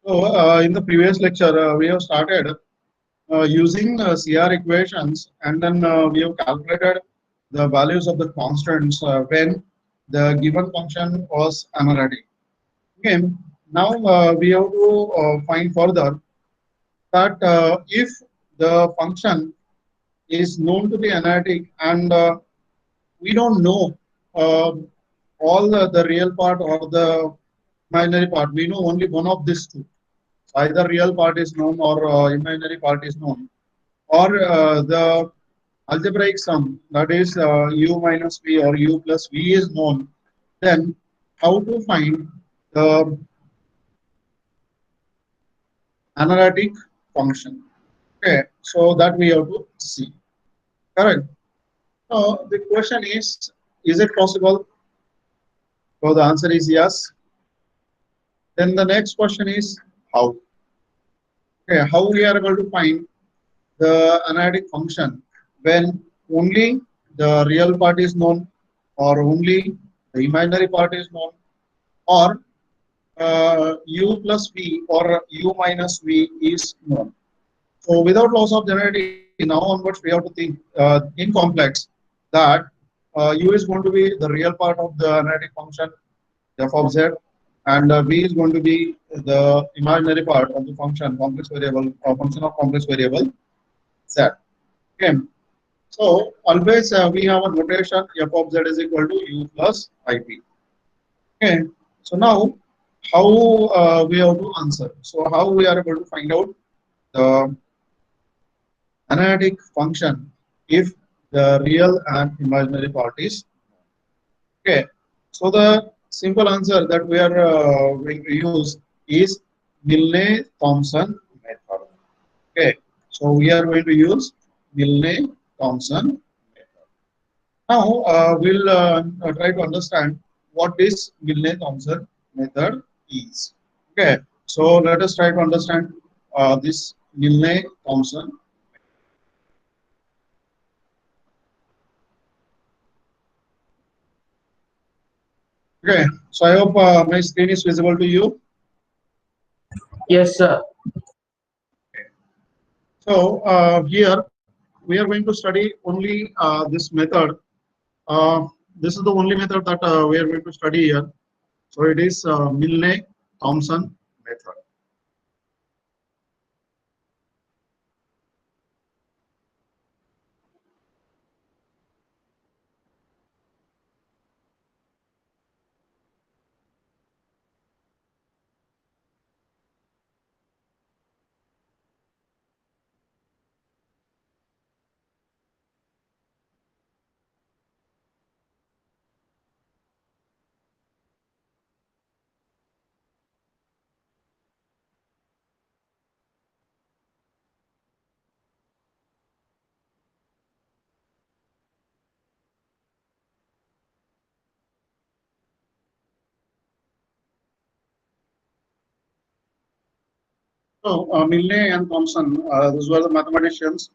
So, in the previous lecture, we have started using CR equations, and then we have calculated the values of the constants when the given function was analytic. Okay, now we have to find further that if the function is known to be analytic and we don't know uh, all the real part or the imaginary part, we know only one of these two. Either real part is known or imaginary part is known, or the algebraic sum, that is u minus v or u plus v, is known. Then how to find the analytic function? Okay, so that we have to see. Correct. So the question is it possible? So the answer is yes. Then the next question is how. Okay, how we are able to find the analytic function when only the real part is known, or only the imaginary part is known, or u plus v or u minus v is known. So without loss of generality, now onwards we have to think in complex that u is going to be the real part of the analytic function f of z, and v is going to be the imaginary part of the function complex variable or function of complex variable z. Okay. So always we have a notation f of z is equal to u plus ip. Okay. So now how we have to answer. So how we are able to find out the analytic function if the real and imaginary part is okay. So the simple answer that we are going to use is Milne-Thompson method. Okay. So we are going to use Milne-Thompson method. Now we'll try to understand what this Milne-Thompson method is. Okay. So let us try to understand this Milne-Thompson. Okay, so I hope my screen is visible to you. Yes, sir. So here we are going to study only this method. This is the only method that we are going to study here. So it is Milne-Thompson method. So Milne and Thompson, those were the mathematicians.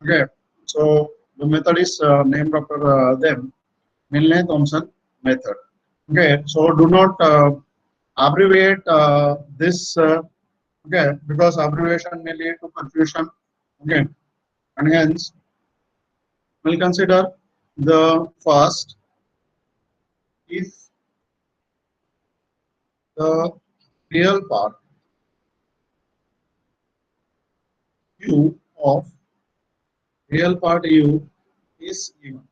Okay, so the method is named after them, Milne-Thompson method. Okay, so do not abbreviate this. Okay, because abbreviation may lead to confusion. Okay, and hence we'll consider the first if the real part u of real part u is given.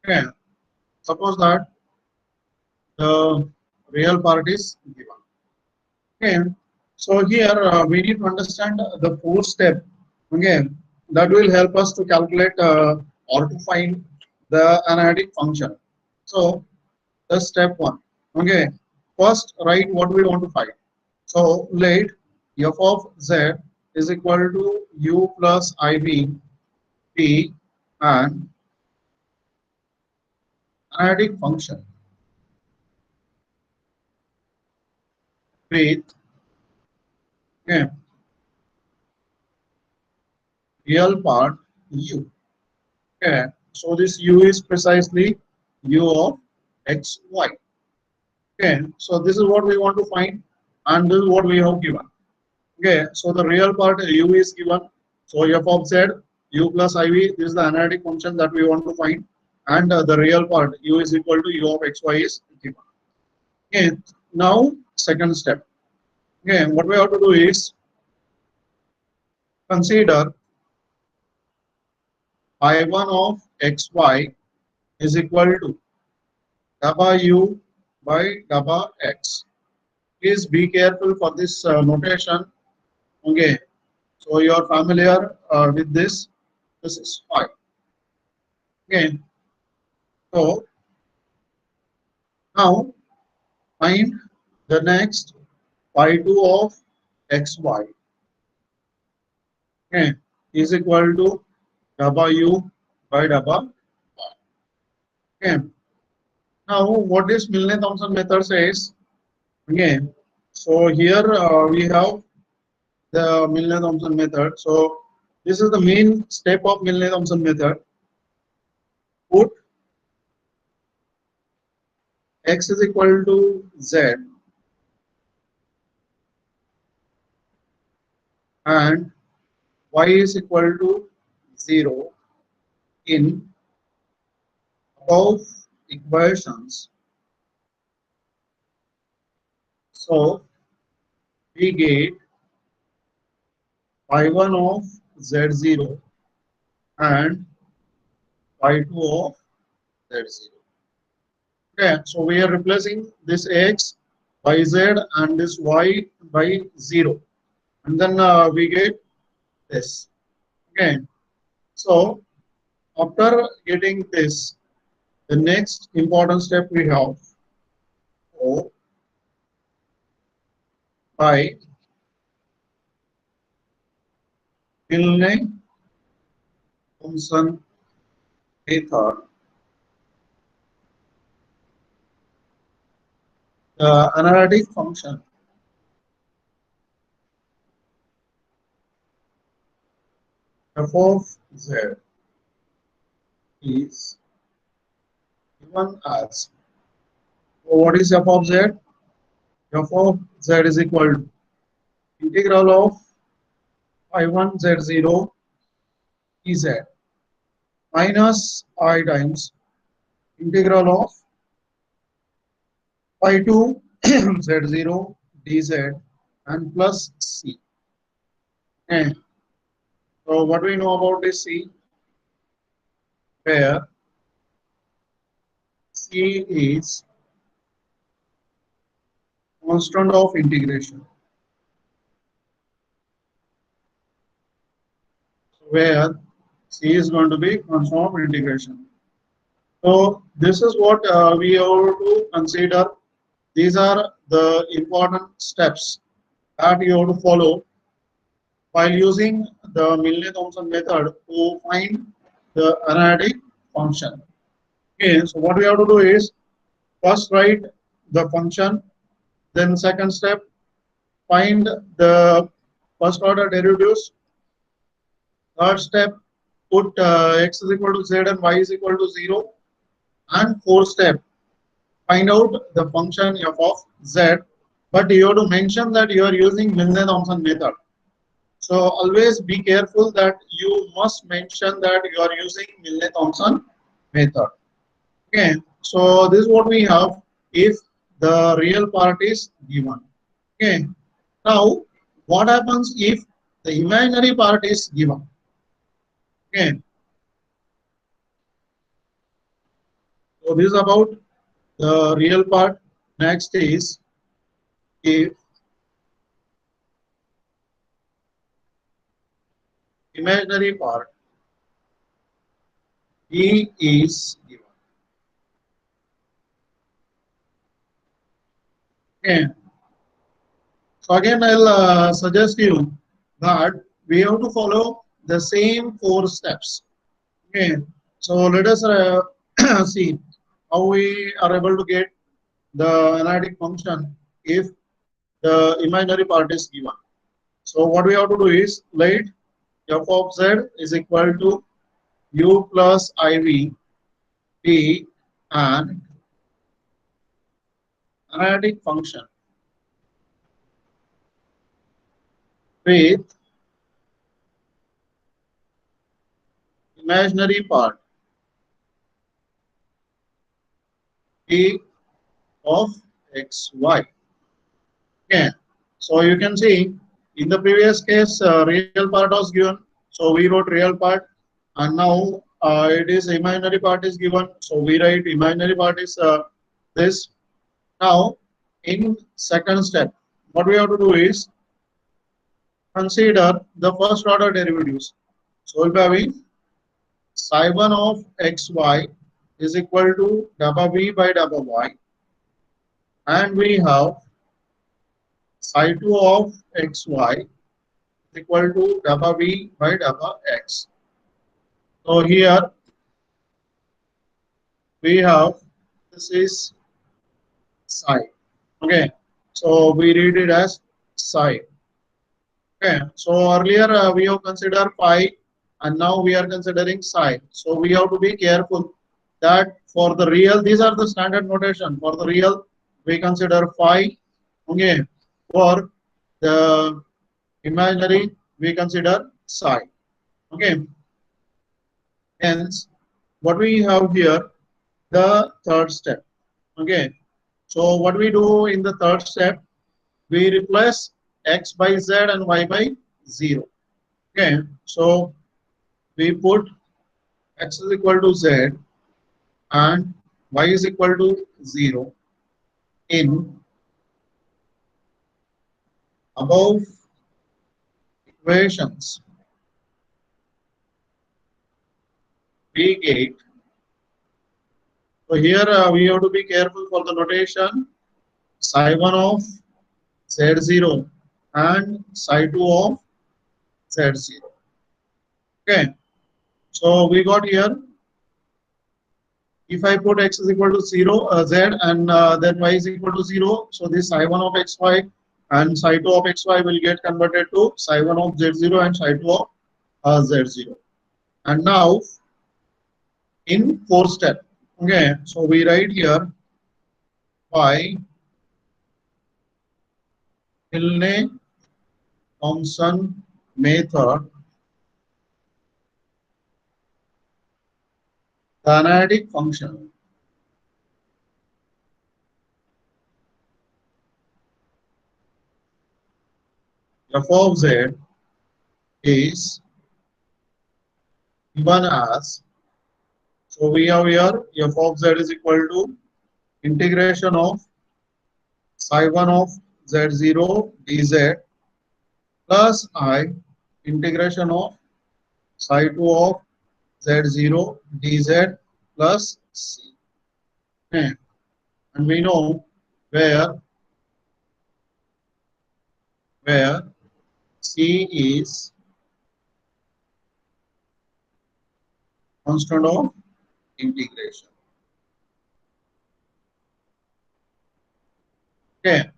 Okay, suppose that the real part is given. Okay, so here we need to understand the fourth step. Okay, that will help us to calculate or to find the analytic function. So that's step one. Okay, first write what we want to find. So let f of z is equal to u plus iv p and analytic function with okay, real part u. Okay, so this u is precisely u of xy. Okay, so this is what we want to find, and this is what we have given. Okay, so the real part u is given. So f of z u plus iv, this is the analytic function that we want to find, and the real part u is equal to u of xy is given. Okay, now second step. Okay, what we have to do is consider I1 of xy is equal to gamma u by gamma x. Please be careful for this notation. Okay, so you are familiar with this. This is phi. Okay, so now find the next phi2 of xy. Okay, is equal to gamma u by gamma. Okay, now what this Milne-Thompson method says? Again, so here we have the Milne-Thompson method. So this is the main step of Milne-Thompson method. Put x is equal to z and y is equal to 0 in above equations. So we get y1 of z0 and y2 of z0. Okay, so we are replacing this x by z and this y by 0, and then we get this. Okay, so after getting this, the next important step we have O by Milne-Thompson method. The analytic function f of z is given as, so what is f of z? F of z is equal to integral of I1 z0 dz minus I times integral of I2 z0 dz and plus c. Okay. So what we know about this c, where c is constant of integration, where c is going to be constant of integration. So this is what we have to consider. These are the important steps that you have to follow while using the Milne-Thompson method to find the analytic function. Okay, so what we have to do is first write the function, then second step find the first order derivatives, third step put x is equal to z and y is equal to 0, and fourth step find out the function f of z, but you have to mention that you are using Milne-Thompson method. So always be careful that you must mention that you are using Milne-Thompson method. Okay, so this is what we have if the real part is given. Okay, now what happens if the imaginary part is given? Okay, so this is about the real part. Next is if imaginary part E is given. Okay, so again I'll suggest you that we have to follow the same 4 steps. Okay, so let us see how we are able to get the analytic function if the imaginary part is given. So what we have to do is let f of z is equal to u plus iv be an analytic function with imaginary part p of xy. Okay, so you can see in the previous case, real part was given, so we wrote real part, and now it is imaginary part is given, so we write imaginary part is this. Now, in second step, what we have to do is consider the first order derivatives. So we'll be having psi1 of xy is equal to double v by double y, and we have psi2 of xy is equal to double v by double x. So here we have this is psi. Okay, so we read it as psi. Okay, so earlier we have considered phi, and now we are considering psi. So we have to be careful that for the real, these are the standard notation. For the real, we consider phi. Okay, for the imaginary, we consider psi. Okay, hence what we have here, the third step. Okay, so what we do in the third step, we replace x by z and y by 0. Okay, so we put x is equal to z and y is equal to 0 in above equations. We get, so here we have to be careful for the notation psi1 of z0 and psi2 of z0. Okay, so we got here, if I put x is equal to 0, z, and then y is equal to 0, so this psi1 of xy and psi2 of xy will get converted to psi1 of z0 and psi2 of z0. And now in fourth step, okay, so we write here by Milne-Thompson method, the analytic function f of z is given as, so we have here f of z is equal to integration of psi1 of z0 dz plus I integration of psi2 of z0 dz plus c. Okay. And we know where c is constant of integration. Okay,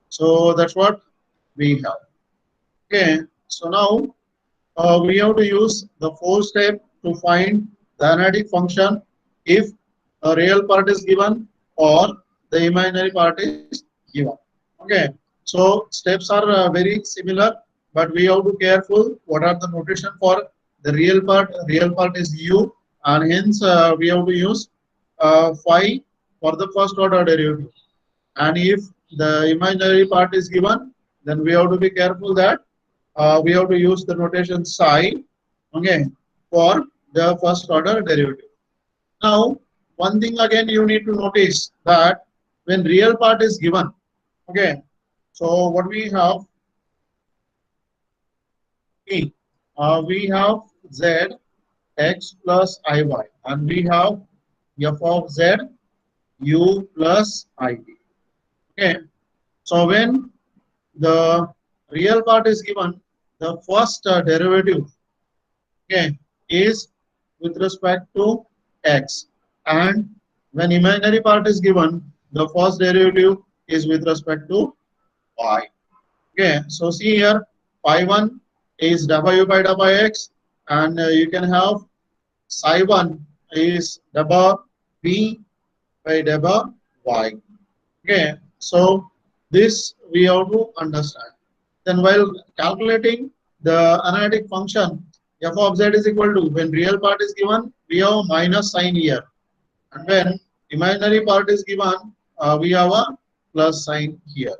so that's what we have. Okay, so now we have to use the fourth step to find the analytic function if a real part is given or the imaginary part is given. Okay, so steps are very similar, but we have to be careful what are the notation for the real part. Real part is u, and hence we have to use phi for the first order derivative. And if the imaginary part is given, then we have to be careful that we have to use the notation psi, okay, for the first order derivative. Now, one thing again you need to notice that when real part is given, okay, so what we have, we have z x plus iy, and we have f of z u plus iv. Okay, so when the real part is given, the first derivative, okay, is with respect to x, and when imaginary part is given, the first derivative is with respect to y. Okay, so see here, phi1 is w by x, and you can have psi 1 is delta v by delta y. Okay, so this we have to understand. Then while calculating the analytic function, f of z is equal to, when real part is given, we have minus sign here. And when imaginary part is given, we have a plus sign here.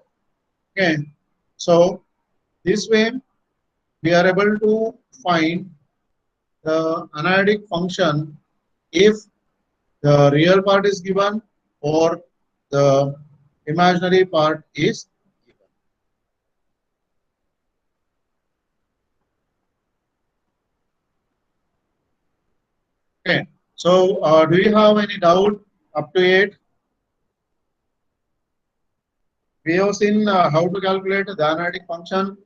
Okay, so this way we are able to find the analytic function if the real part is given or the imaginary part is given. Okay, so do you have any doubt up to it? We have seen how to calculate the analytic function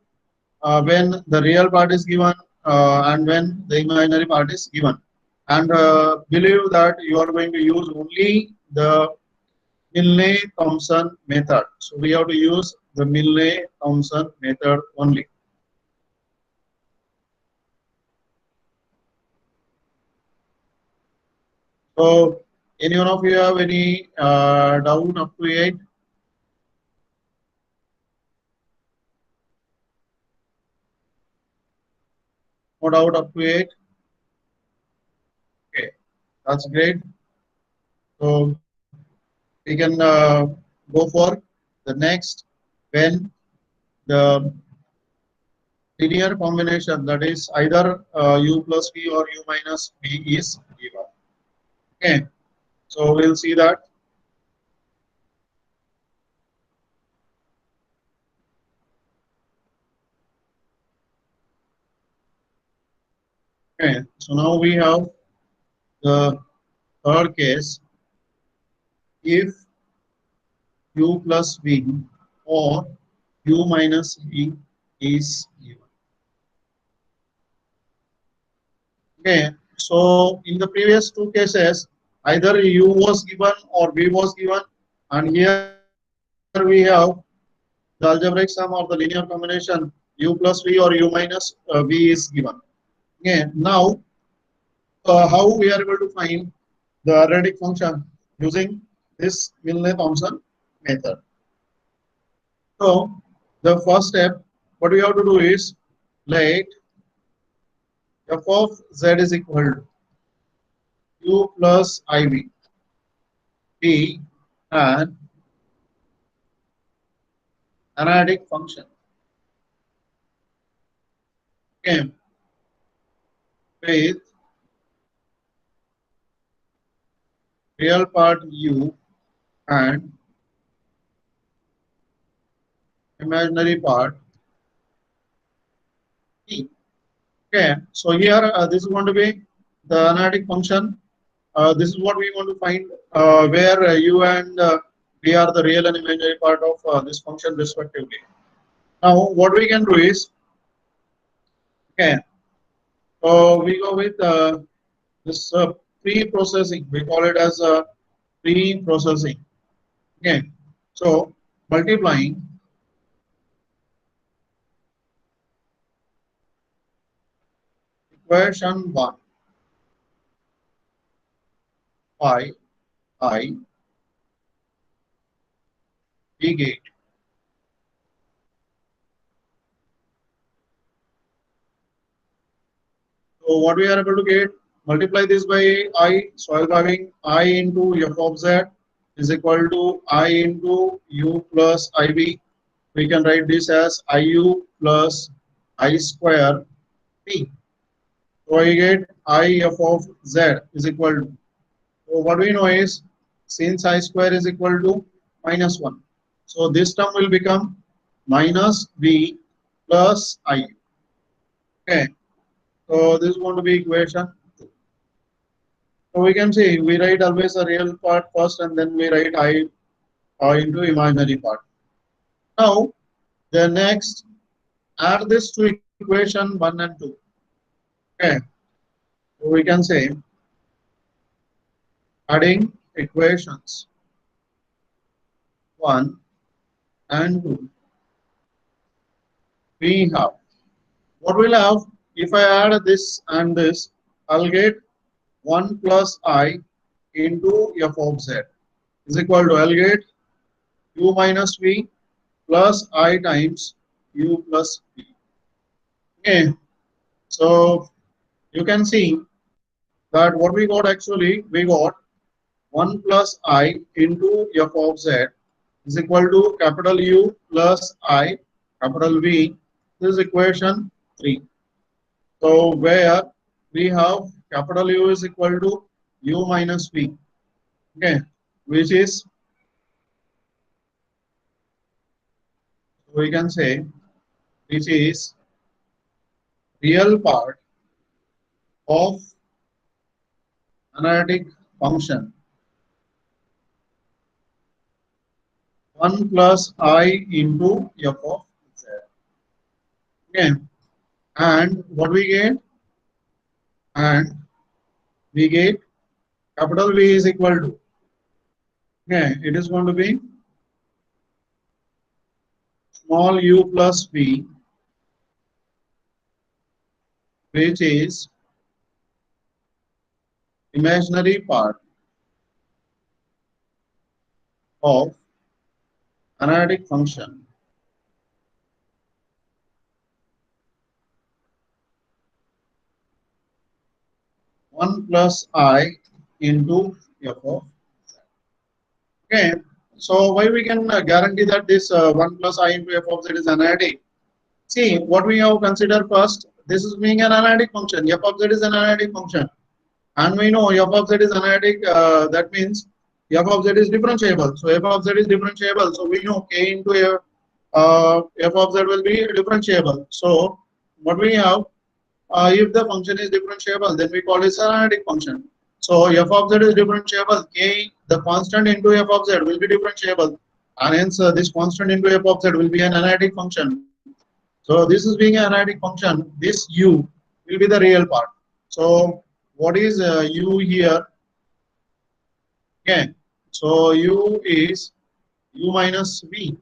when the real part is given and when the imaginary part is given. And believe that you are going to use only the Milne-Thompson method. So we have to use the Milne-Thompson method only. So any one of you have any doubt up to it? No doubt up to it? Okay, that's great. So we can go for the next when the linear combination, that is either u plus v or u minus v is given. Okay, so we'll see that. Okay, so now we have the third case. If u plus v or u minus v is given. Okay, so in the previous two cases, either u was given or v was given, and here we have the algebraic sum or the linear combination u plus v or u minus v is given. Okay, now how we are able to find the analytic function using this Milne-Thompson method. So the first step, what we have to do is let f of z is equal to u plus iv be an analytic function. Okay, with real part u and imaginary part p. Okay, so here this is going to be the analytic function. This is what we want to find where u and v are the real and imaginary part of this function respectively. Now what we can do is, okay, so we go with this pre-processing. We call it as pre-processing. Okay, so multiplying equation 1 by I negate so what we are able to get, multiply this by I, so I am having I into f of z is equal to I into u plus iv. We can write this as iu plus I square p. So I get I f of z is equal to, so what we know is, since I square is equal to minus 1, so this term will become minus v plus I. Okay, so this is going to be equation 2. So we can see we write always a real part first and then we write I into imaginary part. Now the next, add this to equation 1 and 2. Okay, so we can say adding equations 1 and 2, we have, what we'll have, if I add this and this, I'll get 1 plus I into f of z is equal to, I'll get u minus v plus I times u plus v. Okay, so you can see that what we got actually, we got 1 plus I into f of z is equal to capital U plus I capital V. This is equation 3. So where we have capital U is equal to U minus V, okay, which is, we can say, which is real part of analytic function 1 plus I into f of z. Okay, and what we get? And we get capital V is equal to, okay, it is going to be small u plus v, which is imaginary part of analytic function 1 plus I into f of z. Okay, so why we can guarantee that this 1 plus I into f of z is analytic? See, what we have considered first, this is being an analytic function. F of z is an analytic function. And we know f of z is analytic, that means f of z is differentiable. So f of z is differentiable. So we know k into f of z will be differentiable. So what we have, if the function is differentiable, then we call it analytic function. So f of z is differentiable. K, the constant into f of z will be differentiable. And hence this constant into f of z will be an analytic function. So this is being an analytic function. This u will be the real part. So what is u here? Okay, so u is u minus v.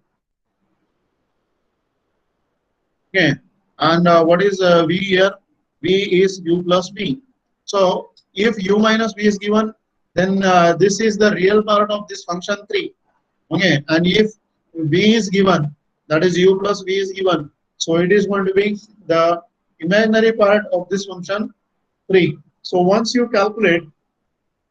Okay, and what is v here? V is u plus v. So if u minus v is given, then this is the real part of this function 3. Okay, and if v is given, that is u plus v is given, so it is going to be the imaginary part of this function 3. So once you calculate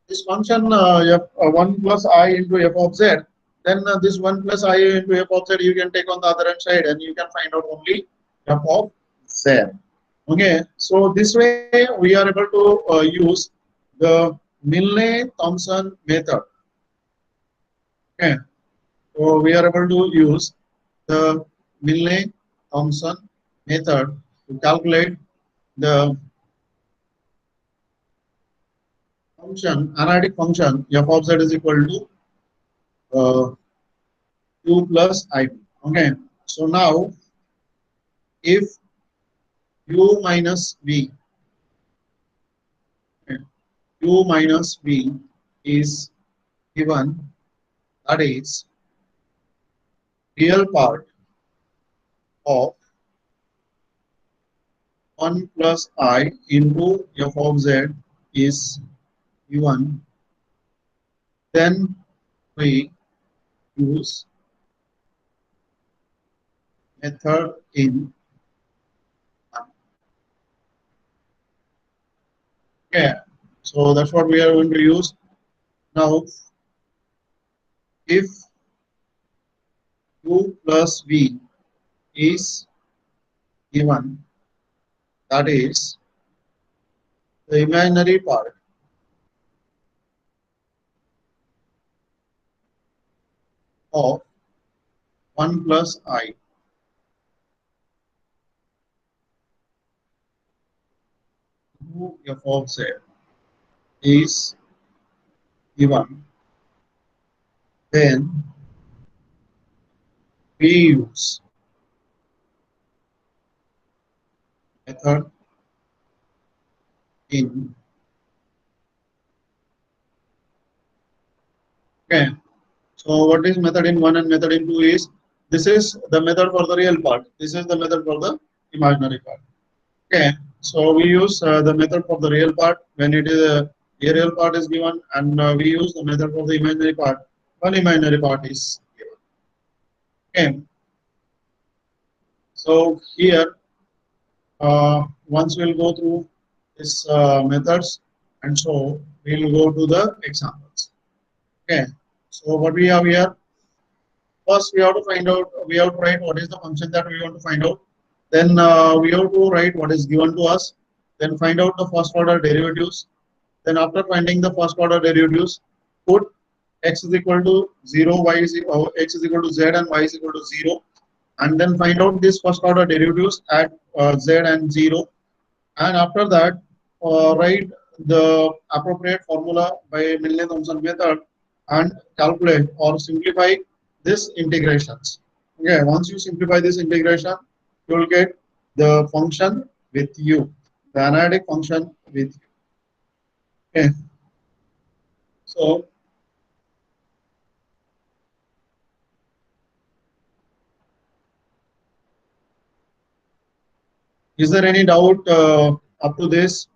this function 1 plus I into f of z, then this 1 plus I into f of z you can take on the other hand side and you can find out only f of z. Okay, so this way we are able to use the Milne-Thompson method. Okay, so we are able to use the Milne-Thompson method to calculate the function, analytic function f of z is equal to u plus I. Okay, so now if u minus v, okay, u minus v is given, that is real part of 1 plus I into f of z is given, then we use method in. Okay, so that's what we are going to use. Now, if u plus v is given, that is the imaginary part of 1 plus I into f of z is given, then we use method in. Okay, so what is method in 1 and method in 2 is, this is the method for the real part, this is the method for the imaginary part. Okay, so we use the method for the real part when it is A real part is given, and we use the method for the imaginary part. One imaginary part is given. Okay. So here, once we'll go through this methods, and so we'll go to the examples. Okay. So what we have here, first we have to find out, we have to write what is the function that we want to find out. Then we have to write what is given to us. Then find out the first order derivatives. Then after finding the first order derivatives, put x is equal to 0, y is x is equal to z and y is equal to 0. And then find out this first order derivatives at z and 0. And after that, write the appropriate formula by Milne-Thompson method and calculate or simplify this integrations. Okay, once you simplify this integration, you will get the function with u, the analytic function with u. Okay. So is there any doubt up to this?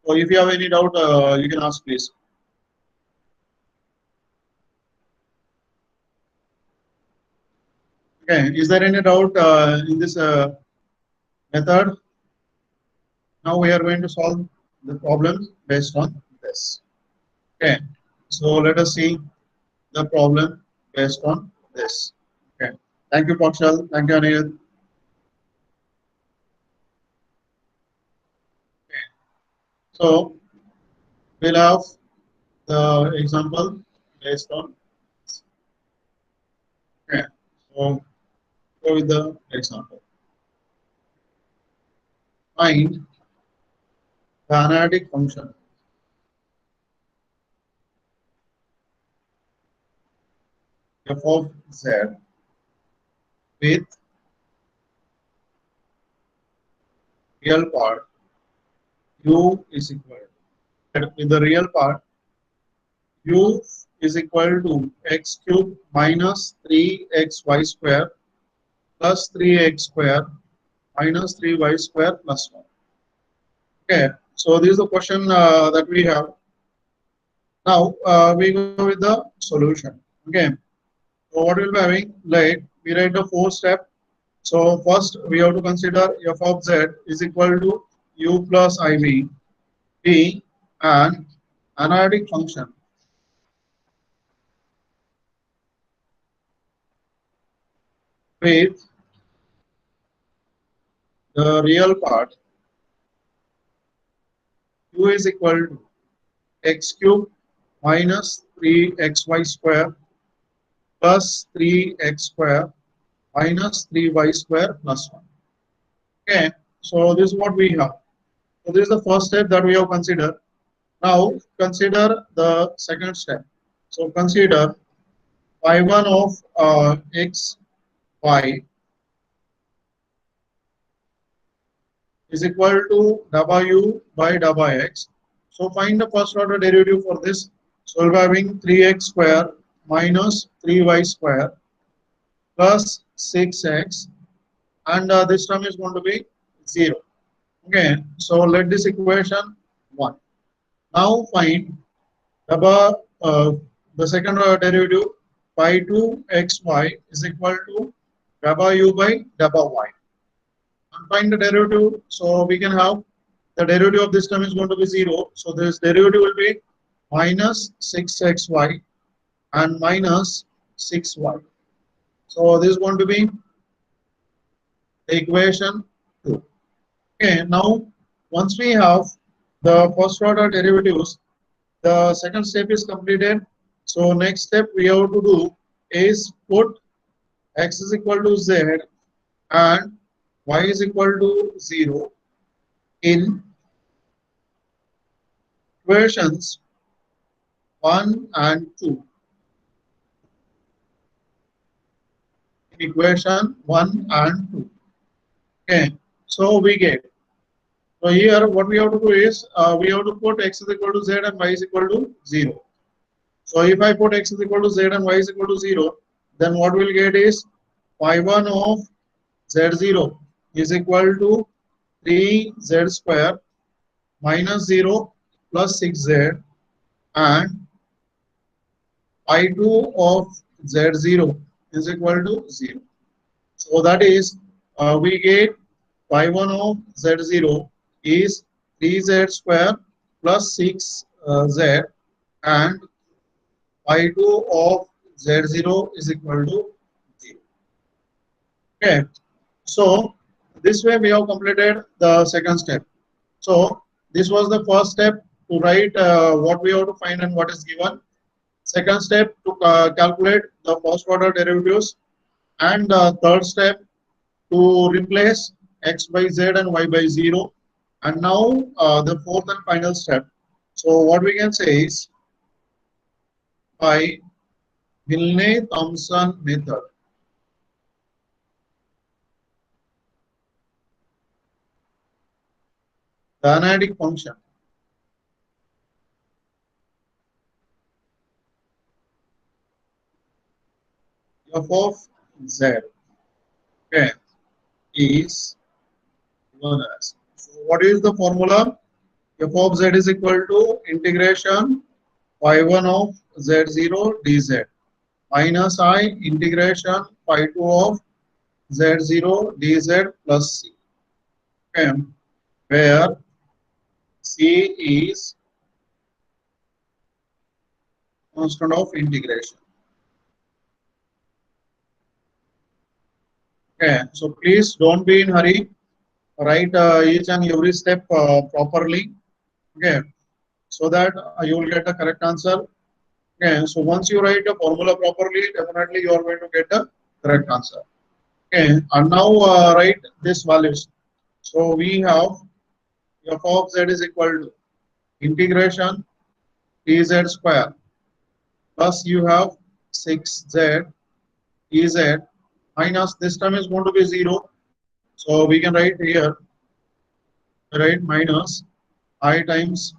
Or if you have any doubt, you can ask, please. Okay, is there any doubt in this method? Now we are going to solve the problem based on this. Okay, so let us see the problem based on this. Okay, thank you, Pakshal. Thank you, Anil. Okay. So we'll have the example based on this. Okay, so go with the example. Find the analytic function f of z with real part u is equal to, with the real part u is equal to x cube minus 3xy square plus 3x square minus 3y square plus 1. Okay, so this is the question that we have. Now we go with the solution. Okay, so what we'll be having, like we write the 4-step. So first we have to consider f of z is equal to u plus iv be an analytic function with the real part u is equal to x cube minus 3xy square plus 3x square minus 3y square plus 1. Okay, so this is what we have. So this is the first step that we have considered. Now consider the second step. So consider y1 of x y is equal to w by wx. So find the first order derivative for this. So we're having 3x square minus 3y square plus 6x, and this term is going to be 0. Okay, so let this equation 1. Now find the second order derivative pi 2xy is equal to w by wy. And find the derivative, so we can have the derivative of this term is going to be 0. So this derivative will be minus 6xy and minus 6y. So this is going to be the equation 2. Okay, now once we have the first order derivatives, the second step is completed. So next step we have to do is put x is equal to z and y is equal to 0 in equations 1 and 2. In equation 1 and 2. Okay, so we get. So here what we have to do is we have to put x is equal to z and y is equal to 0. So if I put x is equal to z and y is equal to 0, then what we'll get is y1 of z0 is equal to 3z square minus 0 plus 6z and I2 of z0 is equal to 0. So that is we get y1 of z0 is 3z square plus 6z and y2 of z0 is equal to 0. Okay. So this way we have completed the second step. So this was the first step to write what we have to find and what is given. Second step to calculate the first order derivatives, and third step to replace x by z and y by 0. And now the fourth and final step. So what we can say is by Milne-Thompson method, the analytic function f of z, okay, is given as. So what is the formula? F of z is equal to integration y1 of z0 dz minus I integration phi2 of z0 dz plus c, okay, where c is constant of integration. Okay, so please don't be in hurry. Write each and every step properly. Okay, so that you will get the correct answer. Okay, so once you write the formula properly, definitely you are going to get the correct answer. Okay, and now write this values. So we have f of z is equal to integration dz square plus you have 6z dz minus this term is going to be 0. So we can write here, right, minus I times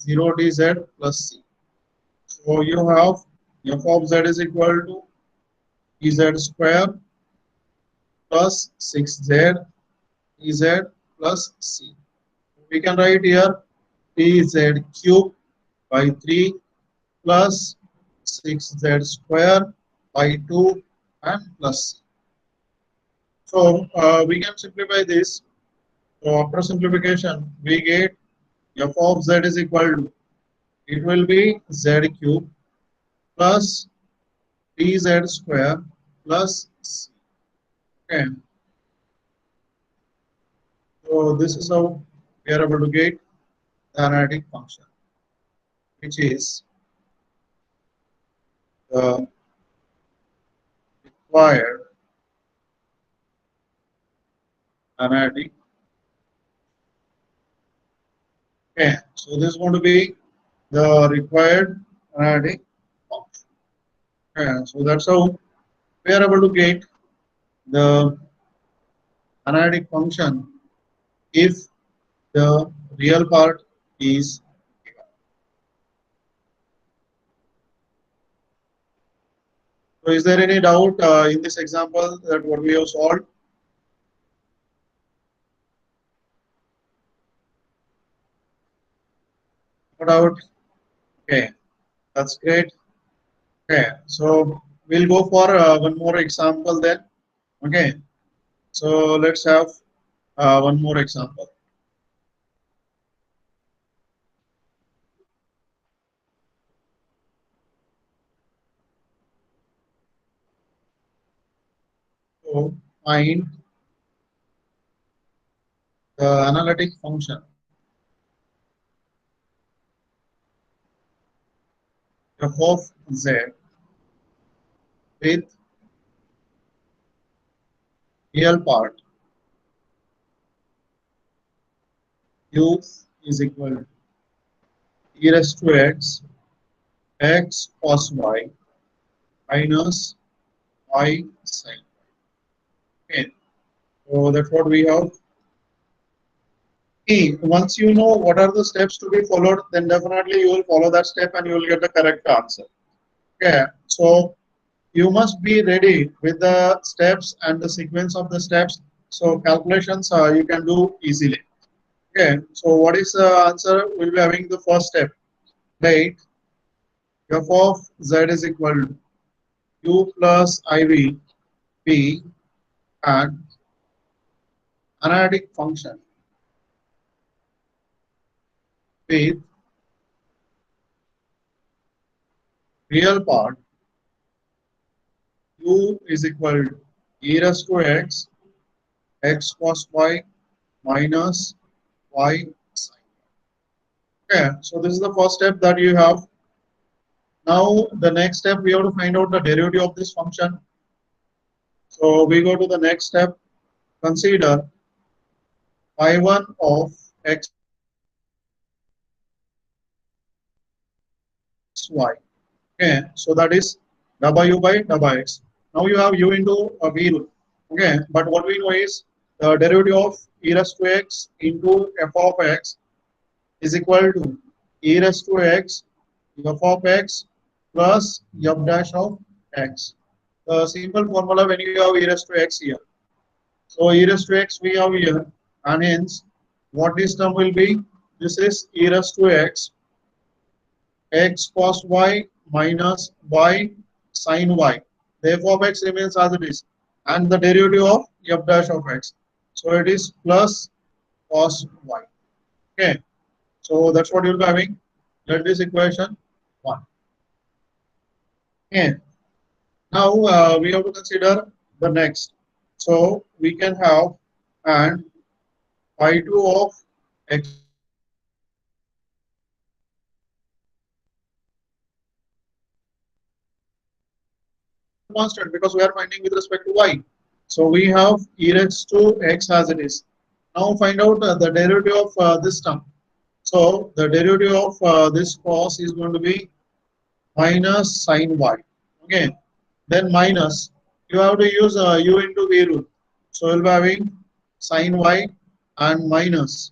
0 dz plus c. So you have f of z is equal to dz square plus 6z dz plus c. We can write here dz cube by 3 plus 6z square by 2 and plus c. So we can simplify this. So after simplification, we get f of z is equal to, it will be z cube plus dz square plus c. Okay. So this is how we are able to get the analytic function, which is the required analytic. Okay. So this is going to be the required analytic function. Okay. So that's how we are able to get the analytic function if the real part is given. So is there any doubt in this example that what we have solved? No doubt. Okay, that's great. Okay, so we'll go for one more example then. Okay, so let's have one more example. So find the analytic function f of z with real part u is equal to e raised to x cos y minus y sin. Okay, so that's what we have. Once you know what are the steps to be followed, then definitely you will follow that step and you will get the correct answer. Okay, so you must be ready with the steps and the sequence of the steps. So calculations you can do easily. Okay, so what is the answer? We'll be having the first step, right? F of z is equal to u plus iv p and analytic function with real part u is equal to e raised to x cos y minus y sin. Okay, so this is the first step that you have. Now the next step we have to find out the derivative of this function. So we go to the next step. Consider y1 of xy. Okay, so that is w by x. Now you have u into a v rule. Okay, but what we know is the derivative of e raised to x into f of x is equal to e raised to x f of x plus f dash of x. The simple formula when you have e raised to x here. So e raised to x we have here, and hence what this term will be? This is e raised to x cos y minus y sin y. The f of x remains as it is, and the derivative of f dash of x. So it is plus cos y. Okay, so that's what you'll be having. Let this equation 1. Okay, now we have to consider the next. So we can have and y2 of x constant because we are finding with respect to y. So we have e raised to x as it is. Now find out the derivative of this term. So the derivative of this cos is going to be minus sin y. Okay, then minus you have to use u into v rule. So we'll be having sin y and minus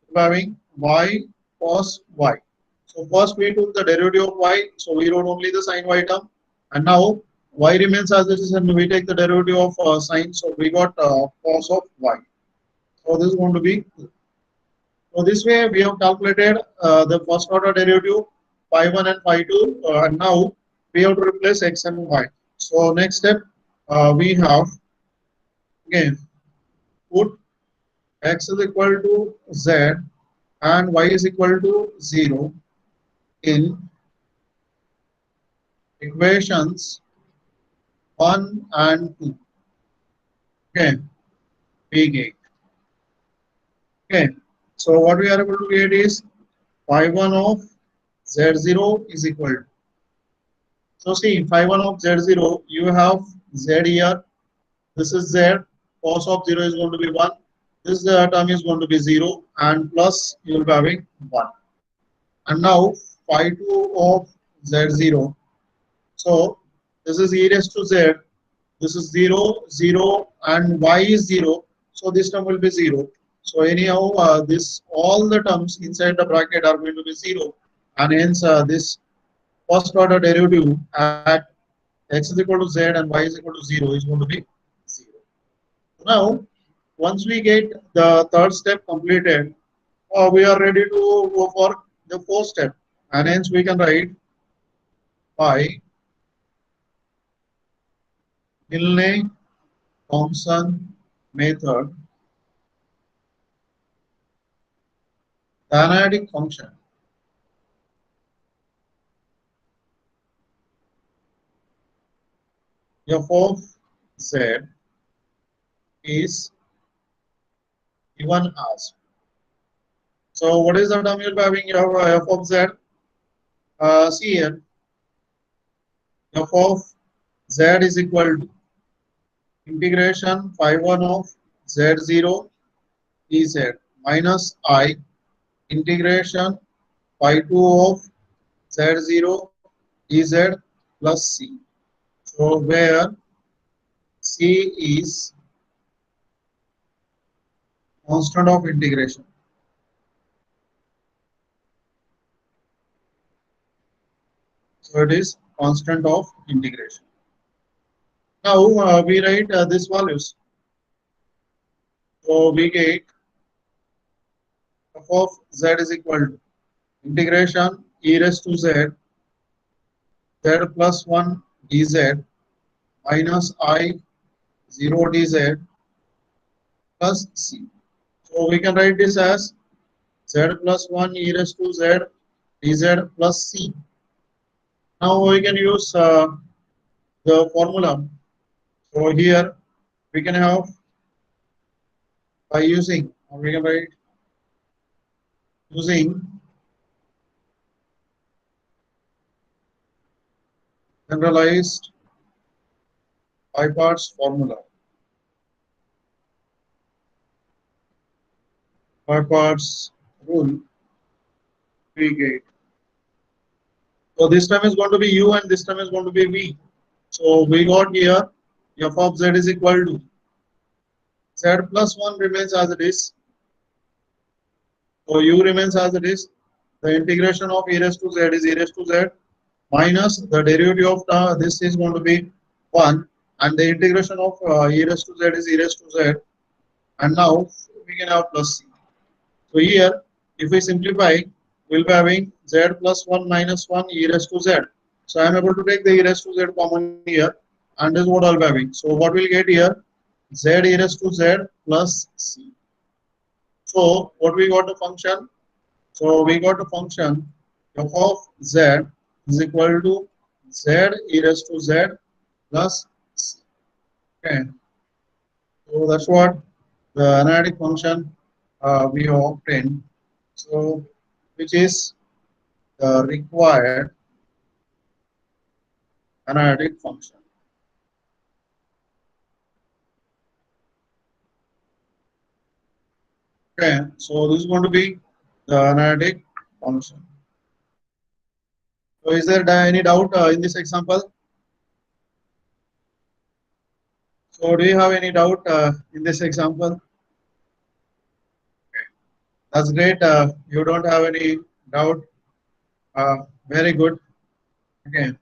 we'll be having y cos y. So first we took the derivative of y, so we wrote only the sin y term, and now y remains as it is, and we take the derivative of sin. So we got cos of y. So this is going to be. So this way we have calculated the first order derivative phi 1 and phi 2, and now we have to replace x and y. So next step we have again put x is equal to z and y is equal to 0 in equations 1 and 2. Okay, we get. Okay, so what we are able to get is phi 1 of z0 is equal to. So see, phi 1 of z0, you have z here. This is z. Cos of 0 is going to be 1. This term is going to be 0, and plus you will be having 1. And now phi 2 of z0. So this is e raised to z. This is 0, 0, and y is 0. So this term will be 0. So anyhow, this all the terms inside the bracket are going to be 0, and hence this first order derivative at x is equal to z and y is equal to 0 is going to be 0. Now, once we get the third step completed, we are ready to go for the fourth step, and hence we can write by Milne-Thompson method, the analytic function f of z is given as. So what is the term you'll be having? You have f of z. See here, f of z is equal to integration phi 1 of z0 ez minus I integration phi 2 of z0 ez plus c. So where c is constant of integration. So it is constant of integration. Now we write these values. So we get f of z is equal to integration e raised to z plus 1 dz minus I 0 dz plus c. So we can write this as z plus 1 e raised to z dz plus c. Now we can use the formula. So here we can have by using, or we can write using generalized by-parts formula. By-parts rule we get. So this time is going to be u and this time is going to be v. So we got here f of z is equal to z plus 1 remains as it is. So u remains as it is. The integration of e raised to z is e raised to z minus the derivative of this is going to be 1 and the integration of e raised to z is e raised to z, and now we can have plus c. So here if we simplify, we'll be having z plus 1 minus 1 e raised to z. So I am able to take the e raised to z common here, and this is what I'll be having. So what we'll get here, z e raised to z plus c. So what we got a function? So we got a function f of z is equal to z e raised to z plus c. Okay. So that's what the analytic function we have obtained. So which is the required analytic function. Okay, so this is going to be the analytic function. So is there any doubt in this example? So do you have any doubt in this example? That's great. You don't have any doubt. Very good. Okay.